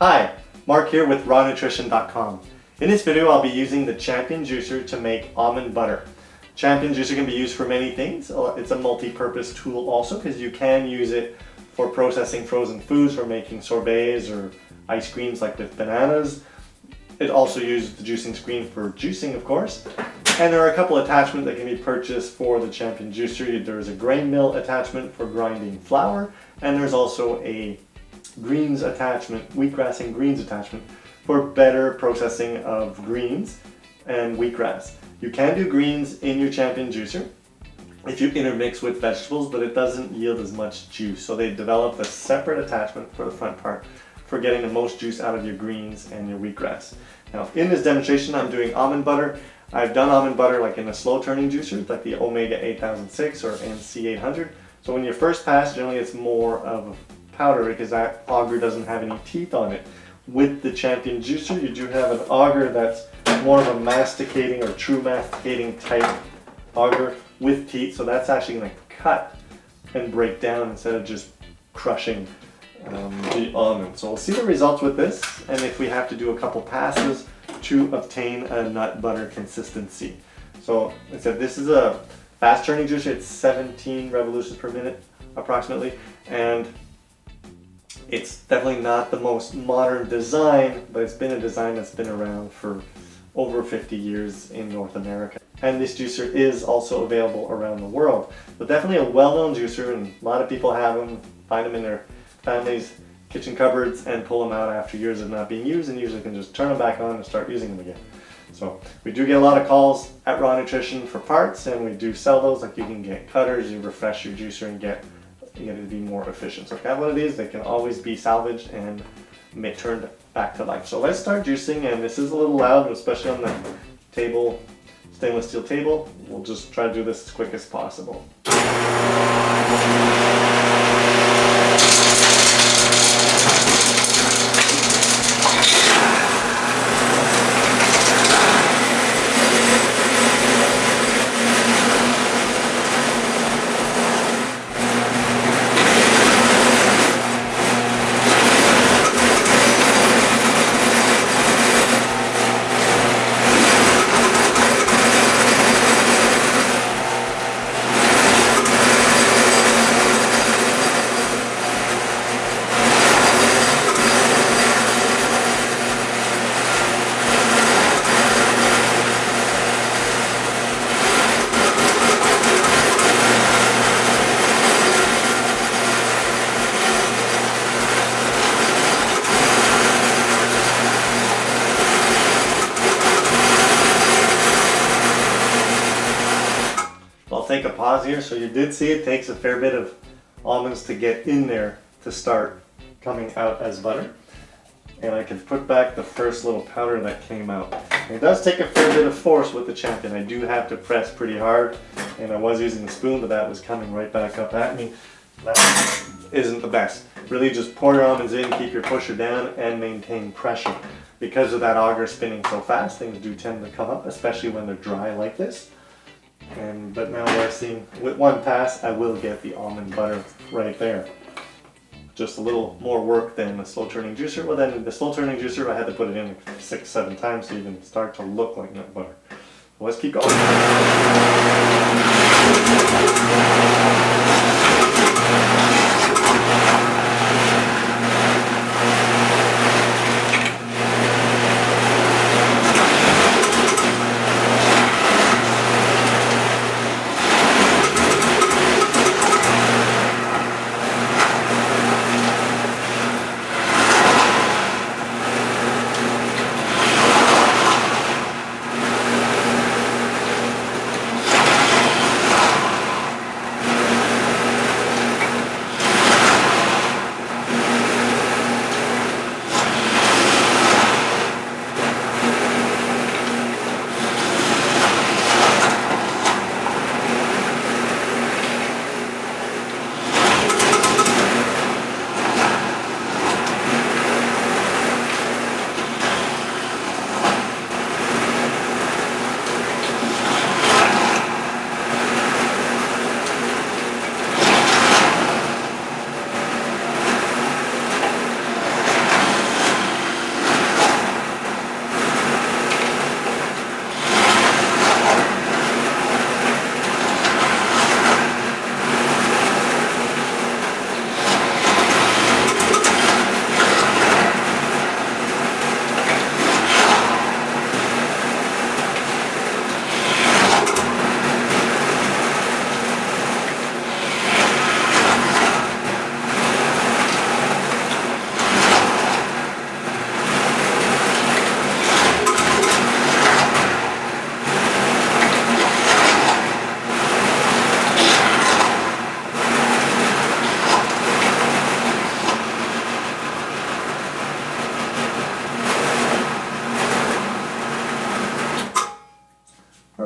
Hi, Marc here with RawNutrition.com. In this video I'll be using the Champion Juicer to make almond butter. Champion Juicer can be used for many things. It's a multi-purpose tool also because you can use it for processing frozen foods, for making sorbets or ice creams like with bananas. It also uses the juicing screen for juicing, of course. And there are a couple attachments that can be purchased for the Champion Juicer. There's a grain mill attachment for grinding flour, and there's also a greens attachment, wheatgrass and greens attachment for better processing of greens and wheatgrass. You can do greens in your Champion Juicer if you intermix with vegetables, but it doesn't yield as much juice. So they developed a separate attachment for the front part for getting the most juice out of your greens and your wheatgrass. Now in this demonstration I'm doing almond butter. I've done almond butter like in a slow turning juicer, like the Omega 8006 or NC 800. So when you first pass, generally it's more of a powder because that auger doesn't have any teeth on it. With the Champion Juicer, you do have an auger that's more of a masticating or true masticating type auger with teeth, so that's actually going to cut and break down instead of just crushing the almond. So we'll see the results with this, and if we have to do a couple passes to obtain a nut butter consistency. So like I said, this is a fast turning juicer. It's 17 revolutions per minute approximately, and it's definitely not the most modern design, but it's been a design that's been around for over 50 years in North America. And this juicer is also available around the world. But definitely a well-known juicer, and a lot of people have them, find them in their family's kitchen cupboards and pull them out after years of not being used, and usually can just turn them back on and start using them again. So we do get a lot of calls at Raw Nutrition for parts, and we do sell those. Like you can get cutters, you refresh your juicer and get it to be more efficient. So if you have one of these, they can always be salvaged and turned back to life. So let's start juicing, and this is a little loud, especially on the table, stainless steel table. We'll just try to do this as quick as possible. I'll take a pause here. So you did see it takes a fair bit of almonds to get in there to start coming out as butter. And I can put back the first little powder that came out. It does take a fair bit of force with the Champion. I do have to press pretty hard, and I was using the spoon, but that was coming right back up at me. That isn't the best. Really just pour your almonds in, keep your pusher down, and maintain pressure. Because of that auger spinning so fast, things do tend to come up, especially when they're dry like this. But now we're seeing, with one pass, I will get the almond butter right there. Just a little more work than the slow turning juicer. Well, then the slow turning juicer, I had to put it in 6-7 times to even start to look like nut butter. So let's keep going.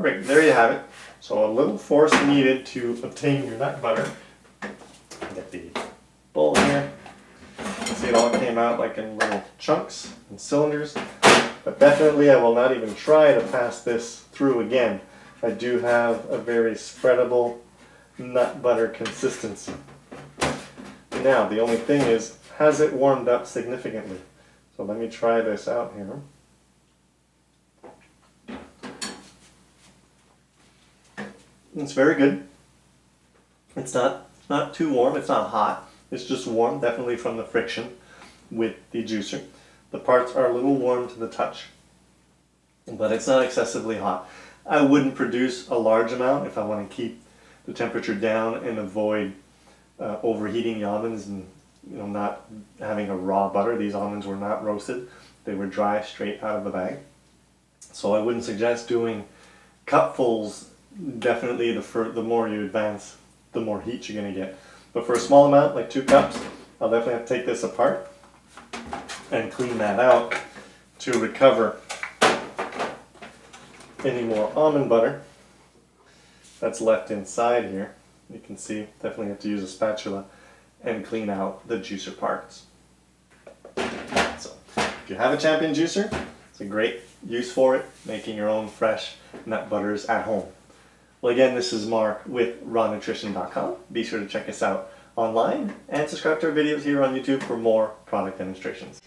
Perfect, there you have it. So a little force needed to obtain your nut butter. Get the bowl here. See, it all came out like in little chunks and cylinders. But definitely I will not even try to pass this through again. I do have a very spreadable nut butter consistency. Now, the only thing is, has it warmed up significantly? So let me try this out here. It's very good. It's not too warm, it's not hot. It's just warm, definitely from the friction with the juicer. The parts are a little warm to the touch, but it's not excessively hot. I wouldn't produce a large amount if I want to keep the temperature down and avoid overheating the almonds and not having a raw butter. These almonds were not roasted. They were dry, straight out of the bag. So I wouldn't suggest doing cupfuls. Definitely the more you advance, the more heat you're going to get. But for a small amount, like 2 cups, I'll definitely have to take this apart and clean that out to recover any more almond butter that's left inside here. You can see, definitely have to use a spatula and clean out the juicer parts. So, if you have a Champion juicer, it's a great use for it, making your own fresh nut butters at home. Well, again, this is Marc with RawNutrition.com. Be sure to check us out online and subscribe to our videos here on YouTube for more product demonstrations.